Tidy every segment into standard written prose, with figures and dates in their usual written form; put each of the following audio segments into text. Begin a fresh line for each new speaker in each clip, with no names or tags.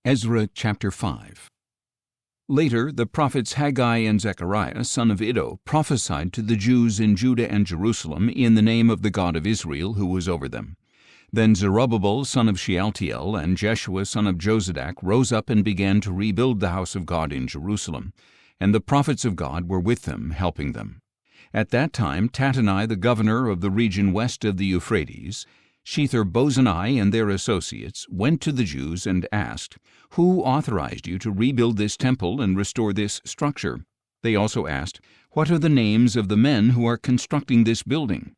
Ezra chapter 5. Later, the prophets Haggai and Zechariah, son of Iddo, prophesied to the Jews in Judah and Jerusalem in the name of the God of Israel who was over them. Then Zerubbabel, son of Shealtiel, and Jeshua, son of Jozadak, rose up and began to rebuild the house of God in Jerusalem, and the prophets of God were with them, helping them. At that time Tattenai, the governor of the region west of the Euphrates, Shethar-bozenai and their associates, went to the Jews and asked, "Who authorized you to rebuild this temple and restore this structure?" They also asked, "What are the names of the men who are constructing this building?"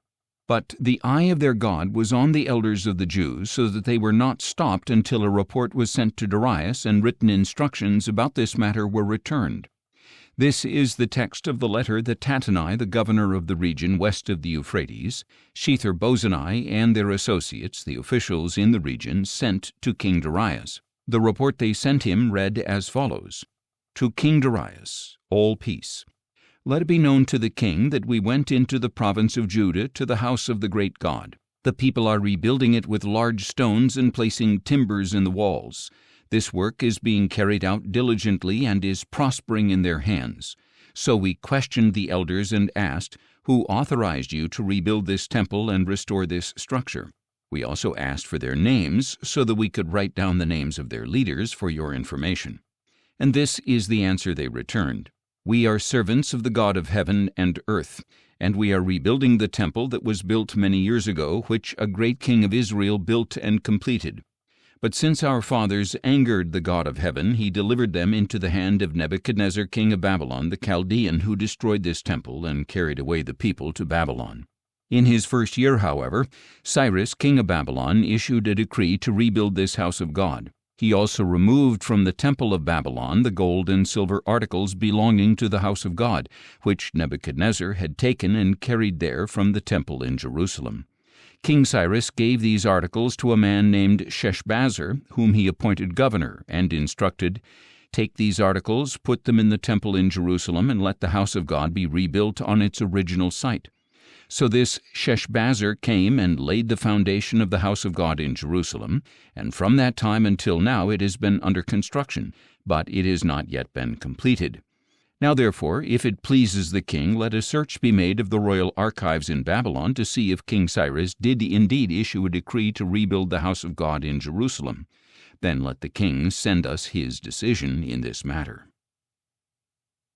But the eye of their God was on the elders of the Jews, so that they were not stopped until a report was sent to Darius and written instructions about this matter were returned. This is the text of the letter that Tattenai, the governor of the region west of the Euphrates, Shethar-bozenai and their associates, the officials in the region, sent to King Darius. The report they sent him read as follows: To King Darius, all peace. Let it be known to the king that we went into the province of Judah to the house of the great God. The people are rebuilding it with large stones and placing timbers in the walls. This work is being carried out diligently and is prospering in their hands. So we questioned the elders and asked, "Who authorized you to rebuild this temple and restore this structure?" We also asked for their names so that we could write down the names of their leaders for your information. And this is the answer they returned: "We are servants of the God of heaven and earth, and we are rebuilding the temple that was built many years ago, which a great king of Israel built and completed. But since our fathers angered the God of heaven, he delivered them into the hand of Nebuchadnezzar king of Babylon, the Chaldean, who destroyed this temple and carried away the people to Babylon. In his first year, however, Cyrus king of Babylon issued a decree to rebuild this house of God. He also removed from the temple of Babylon the gold and silver articles belonging to the house of God, which Nebuchadnezzar had taken and carried there from the temple in Jerusalem. King Cyrus gave these articles to a man named Sheshbazzar, whom he appointed governor, and instructed, "Take these articles, put them in the temple in Jerusalem, and let the house of God be rebuilt on its original site." So this Sheshbazzar came and laid the foundation of the house of God in Jerusalem, and from that time until now it has been under construction, but it has not yet been completed. Now therefore, if it pleases the king, let a search be made of the royal archives in Babylon to see if King Cyrus did indeed issue a decree to rebuild the house of God in Jerusalem. Then let the king send us his decision in this matter.